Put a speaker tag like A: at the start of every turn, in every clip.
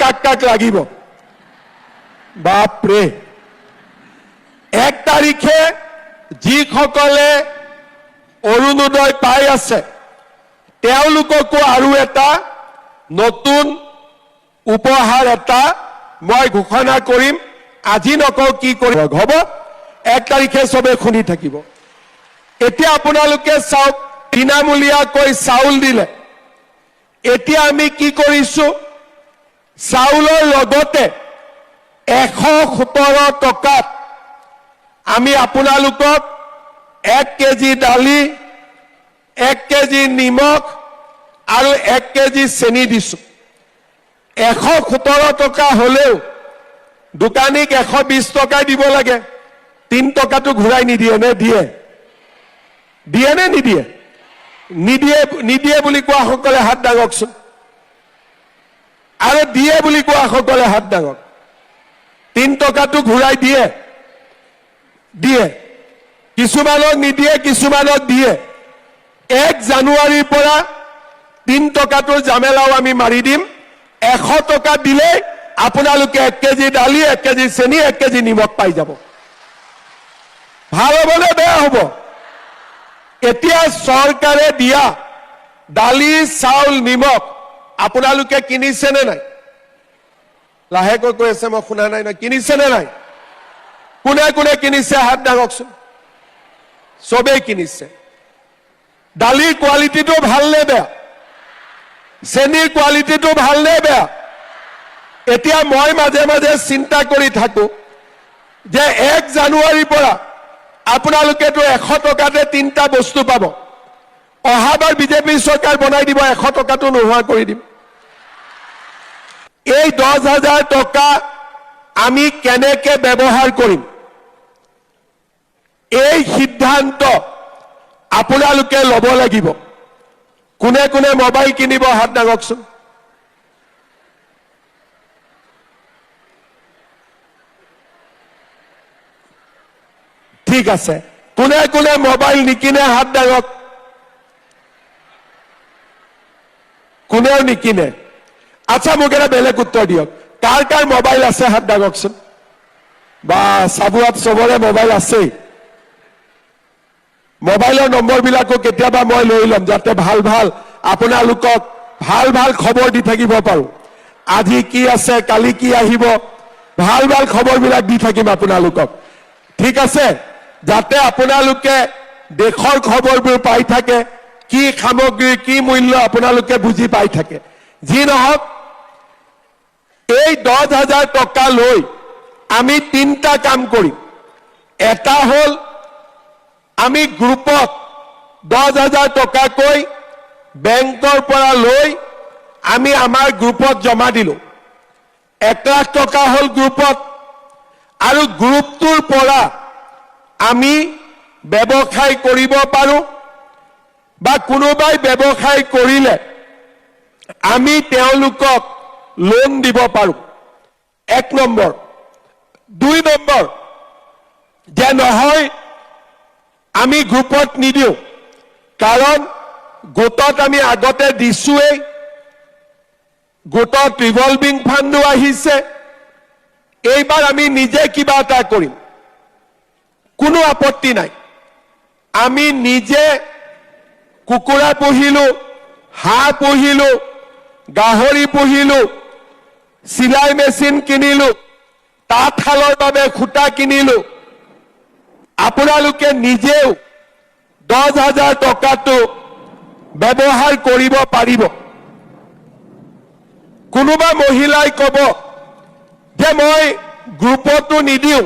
A: কাক কাক লাগিব বাপৰে 1 তাৰিখে যিসকলে অৰুণোদয় পাই আছে তেওঁলোককো আৰু এটা নতুন উপহাৰ এটা মই ঘোষণা কৰিম আজি নকওঁ কি কৰিম হ'ব 1 তাৰিখে সবে শুনি থাকিব এতিয়া আপোনালোকে চাওক বিনামূলীয়াকৈ চাউল দিলে এতিয়া আমি কি কৰিছো চাউলৰ লগতে 117 টকাত আমি আপোনালোকক 1 কেজি দালি 1 কেজি নিমখ আৰু 1 কেজি চেনি দিছো 117 টকা হলেও দোকানীক 120 টকা দিব লাগে 3 টকাটো ঘূৰাই নিদিয়ে নে দিয়ে দিয়ে নে নিদিয়ে নিদিয়ে নিদিয়ে বুলি কোৱা সকলে হাত দাঙকচোন আৰু দিয়ে বুলি কোৱা সকলে হাত দাঙক 3 টকাটো ঘূৰাই দিয়ে দিয়ে কিছুমানক নিদিয়ে কিছুমানক দিয়ে 1 জানুৱাৰীৰ পৰা 3 টকাটোৰ জামেলাও আমি মাৰি দিম 100 টকা দিলে আপোনালোকে 1 কেজি দালি 1 কেজি চেনি 1 কেজি নিমখ পাই যাব ভাল হ'বনে বেয়া হ'ব এতিয়া চৰকাৰে দিয়া দালি চাউল নিমখ আপোনালোকে কিনিছে নে নাই লাহেকৈ কৈ আছে মই শুনা নাই নহয় কিনিছে নে নাই কোনে কোনে কিনিছে হাত দাঙকচোন সবেই কিনিছে দালিৰ কোৱালিটিটো ভাল নে বেয়া চেনিৰ কোৱালিটিটো ভাল নে বেয়া এতিয়া মই মাজে মাজে চিন্তা কৰি থাকো যে 1 জানুৱাৰীৰ পৰা আপোনালোকেতো 100 টকাতে 3টা বস্তু পাব অহাবাৰ বিজেপি চৰকাৰ বনাই দিব 100 টকাটো নোহোৱা কৰি দিম এই 10,000 টকা আমি কেনেকে ব্যৱহাৰ কৰিম এই সিদ্ধান্ত আপোনালোকে ল'ব লাগিব কোনে কোনে মোবাইল কিনিব হাত দাঙকচোন ঠিক আছে কোনে কোনে মোবাইল নিকিনে হাত দাঙক কোনেও নিকিনে আচ্ছা মোক এটা বেলেগ উত্তৰ দিয়ক কাৰ কাৰ মোবাইল আছে হাত দাঙকচোন বা সাবুয়াত সবৰে মোবাইল আছে মোবাইলৰ নম্বৰবিলাকো কেতিয়াবা মই লৈ লম যাতে ভাল ভাল আপোনালোকক ভাল ভাল খবৰ দি থাকিব পাৰো আজি কি আছে কালি কি আহিব ভাল ভাল খবৰবিলাক দি থাকিম আপোনালোকক ঠিক আছে যাতে আপোনালোকে দেশৰ খবৰবোৰ পাই থাকে কি সামগ্ৰী কি মূল্য আপোনালোকে বুজি পাই থাকে যি নহওক এই 10,000 টকা লৈ আমি 3টা কাম কৰিম এটা হল আমি গ্ৰুপত 10,000 টকাকৈ বেংকৰ পৰা লৈ আমি আমাৰ গ্ৰুপত জমা দিলো 1 লাখ টকা হল গ্ৰুপত আৰু গ্ৰুপটোৰ পৰা আমি ব্যৱসায় কৰিব পাৰো বা কোনোবাই ব্যৱসায় কৰিলে আমি তেওঁলোকক লোন দিব পাৰো 1 নম্বৰ 2 নম্বৰ যে নহয় আমি গ্ৰুপত নিদিও কাৰণ গোটত আমি আগতে দিছোৱেই গোটত ৰিভলভিং ফাণ্ডো আহিছে এইবাৰ আমি নিজে কিবা এটা কৰিম কোনো আপত্তি নাই আমি নিজে কুকুৰা পুহিলো হাঁহ পুহিলো গাহৰি পুহিলো সিলাই মেচিন কিনিলো তাঁতশালৰ বাবে খুঁটা কিনিলো আপোনালোকে নিজেও 10,000 টকাটো ব্যৱহাৰ কৰিব পাৰিব কোনোবা মহিলাই কব যে মই গ্ৰুপতো নিদিও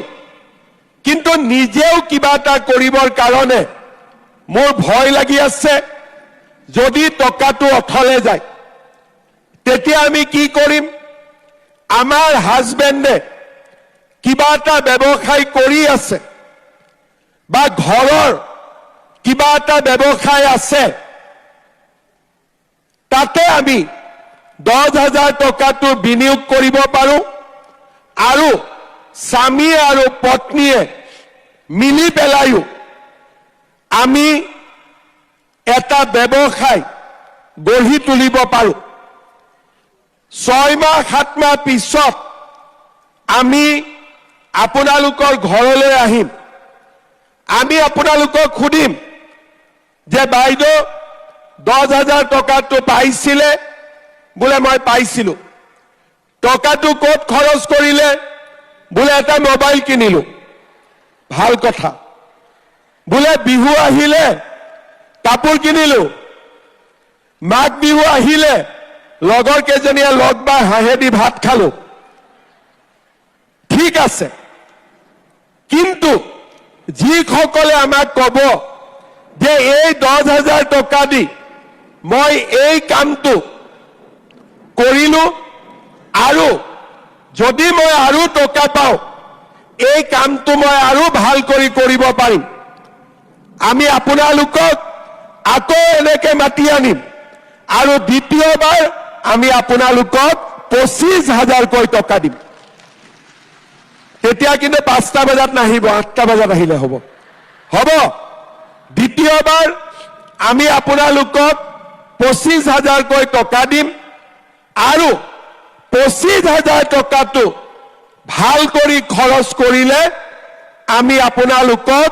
A: কিন্তু নিজেও কিবা এটা কৰিবৰ কাৰণে মোৰ ভয় লাগি আছে যদি টকাটো অথলে যায় তেতিয়া আমি কি কৰিম আমাৰ হাজবেণ্ডে কিবা এটা ব্যৱসায় কৰি আছে বা ঘৰৰ কিবা এটা ব্যৱসায় আছে তাতে আমি 10,000 টকাটো বিনিয়োগ কৰিব পাৰো আৰু স্বামী আৰু পত্নীয়ে মিলি পেলাইও আমি এটা ব্যৱসায় গঢ়ি তুলিব পাৰো 6 মাহ 7 মাহ পিছত আমি আপোনালোকৰ ঘৰলৈ আহিম আমি আপোনালোকক খুদিম যে বাইদেউ 10,000 টকাটো পাইছিলে বোলে মই পাইছিলো টকাটো ক'ত খৰচ কৰিলে বোলে এটা মোবাইল কিনিলো ভাল কথা বোলে বিহু আহিলে কাপোৰ কিনিলো মাঘ বিহু আহিলে লগৰ কেজনীয়ে লগ বা হাঁহেদি ভাত খালো ঠিক আছে কিন্তু যিসকলে আমাক কব যে এই 10,000 টকা দি মই এই কামটো কৰিলো আৰু যদি মই আৰু টকা পাওঁ এই কামটো মই আৰু ভাল কৰি কৰিব পাৰিম আমি আপোনালোকক আকৌ এনেকে মাতি আনিম আৰু দ্বিতীয়বাৰ আমি আপোনালোকক 25,000 কৈ টকা দিম তেতিয়া কিন্তু 5টা বজাত নাহিব 8টা বজাত আহিলে হ'ব হ'ব দ্বিতীয়বাৰ আমি আপোনালোকক 25,000 কৈ টকা দিম আৰু 25,000 টকাটো ভাল কৰি খৰচ কৰিলে আমি আপোনালোকক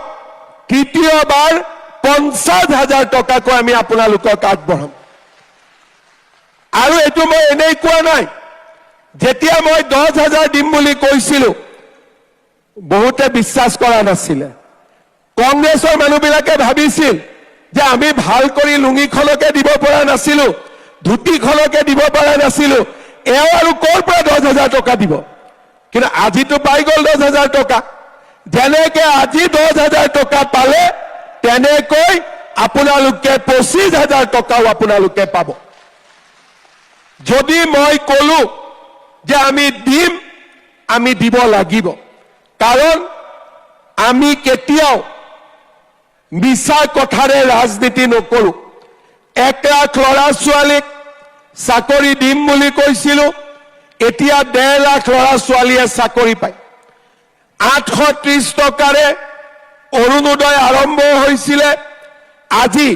A: তৃতীয়বাৰ 50,000 টকাকৈ আমি আপোনালোকক আগবঢ়াম আৰু এটো মই এনেই কোৱা নাই যেতিয়া মই 10,000 দিম বুলি কৈছিলো বহুতে বিশ্বাস কৰা নাছিলে কংগ্ৰেছৰ মানুহবিলাকে ভাবিছিল যে আমি ভাল কৰি লুঙিখনকে দিব পৰা নাছিলো ধুতিখনকে দিব পৰা নাছিলো এও আৰু ক'ৰ পৰা 10,000 টকা দিব কিন্তু আজিতো পাই গ'ল 10,000 টকা যেনেকে আজি 10,000 টকা পালে তেনেকৈ আপোনালোকে 25,000 টকাও আপোনালোকে পাব যদি মই কলো যে আমি দিম আমি দিব লাগিব কাৰণ আমি কেতিয়াও মিছা কথাৰে ৰাজনীতি নকৰো 1 লাখ ল'ৰা ছোৱালীক চাকৰি দিম বুলি কৈছিলো এতিয়া 1.5 লাখ ল'ৰা ছোৱালীয়ে চাকৰি পায় 830 টকাৰে অৰুণোদয় আৰম্ভ হৈছিলে আজি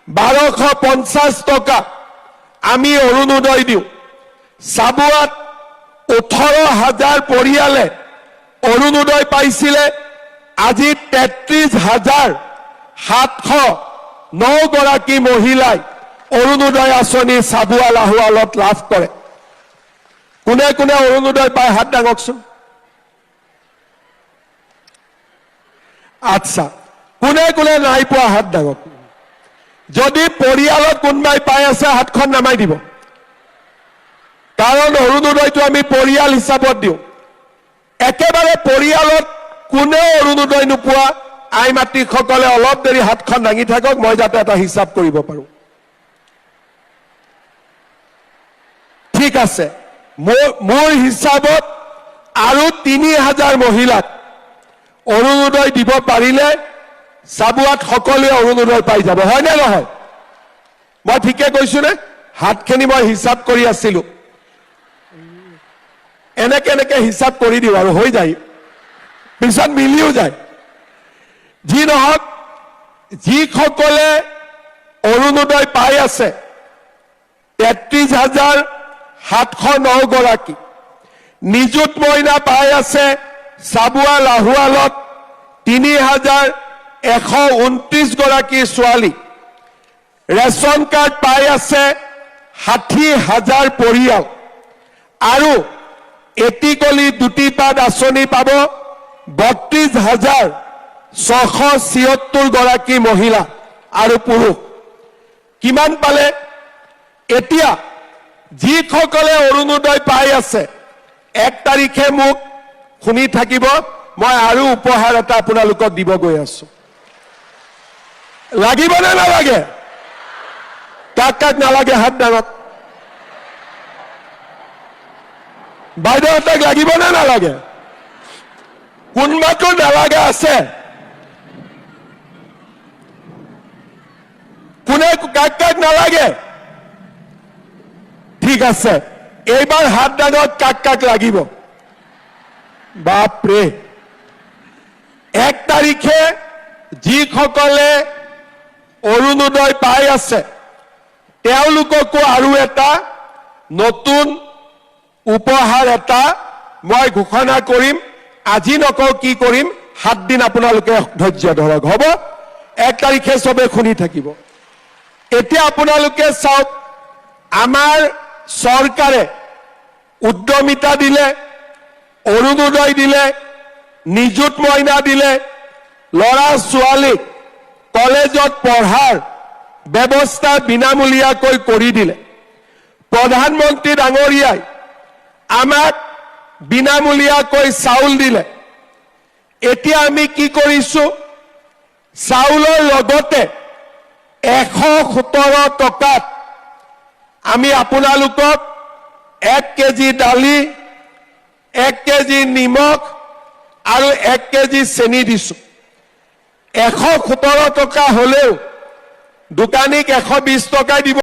A: 1250 টকা আমি অৰুণোদয় দিওঁ সাবুৱাত 18,000 পৰিয়ালে অৰুণোদয় পাইছিলে আজি 33,709 গৰাকী মহিলাই অৰুণোদয় আঁচনি সাবুৱা লাহোৱালত লাভ কৰে কোনে কোনে অৰুণোদয় পায় হাত দাঙকচোন আচ্ছা কোনে কোনে নাই পোৱা হাত দাঙক যদি পৰিয়ালত কোনবাই পাই আছে হাতখন নামাই দিব কাৰণ অৰুণোদয়টো আমি পৰিয়াল হিচাপত দিওঁ একেবাৰে পৰিয়ালত কোনে অৰুণোদয় নোপোৱা আই মাতৃসকলে অলপ দেৰি হাতখন দাঙি থাকক মই যাতে এটা হিচাপ কৰিব পাৰো ঠিক আছে মোৰ হিচাপত আৰু 3,000 মহিলাক অৰুণোদয় দিব পাৰিলে সাবুৱাত সকলোৱে অৰুণোদয় পাই যাব হয় নে নহয় মই ঠিকে কৈছো নে হাতখিনি মই হিচাপ কৰি আছিলো এনেকে এনেকে হিচাপ কৰি দিও আৰু হৈ যায় পিছত মিলিও যায় যি নহওক যিসকলে অৰুণোদয় পাই আছে 33,709 গৰাকী নিযুত মইনা পাই আছে সাবুৱা লাহোৱালত 3,129 গৰাকী ছোৱালী ৰেচন কাৰ্ড পাই আছে 60,000 পৰিয়াল আৰু এটিকলি দুটিপাত আঁচনি পাব 32,676 গৰাকী মহিলা আৰু পুৰুষ কিমান পালে এতিয়া যিসকলে অৰুণোদয় পাই আছে 1 তাৰিখে মোক শুনি থাকিব মই আৰু উপহাৰ এটা আপোনালোকক দিব গৈ আছো লাগিব নে নালাগে কাক কাক নালাগে হাত দাঙক বাইদেউহঁতক লাগিব নে নালাগে কোনবাটো নালাগে আছে কোনে কাক কাক নালাগে ঠিক আছে এইবাৰ হাত দাঙক কাক কাক লাগিব বাপৰে 1 তাৰিখে যিসকলে অৰুণোদয় পাই আছে তেওঁলোককো আৰু এটা নতুন উপহাৰ এটা মই ঘোষণা কৰিম। আজি নকওঁ কি কৰিম, 7 দিন আপোনালোকে ধৈৰ্য ধৰক, হ'ব? 1 তাৰিখে চবে শুনি থাকিব। এতিয়া আপোনালোকে চাওক, আমাৰ চৰকাৰে উদ্যমিতা দিলে, অৰুণোদয় দিলে, নিযুত মইনা দিলে, ল'ৰা ছোৱালীক কলেজত পঢ়াৰ ব্যৱস্থা বিনামূলীয়াকৈ কৰি দিলে। প্ৰধানমন্ত্ৰী ডাঙৰীয়াই আমাক বিনামূলীয়াকৈ চাউল দিলে। এতিয়া আমি কি কৰিছো, চাউলৰ লগতে 117 টকাত আমি আপোনালোকক 1 কেজি দালি, 1 কেজি নিমখ আৰু 1 কেজি চেনি দিছো। 117 টকা হলেও দোকানীক 120 টকাই দিব।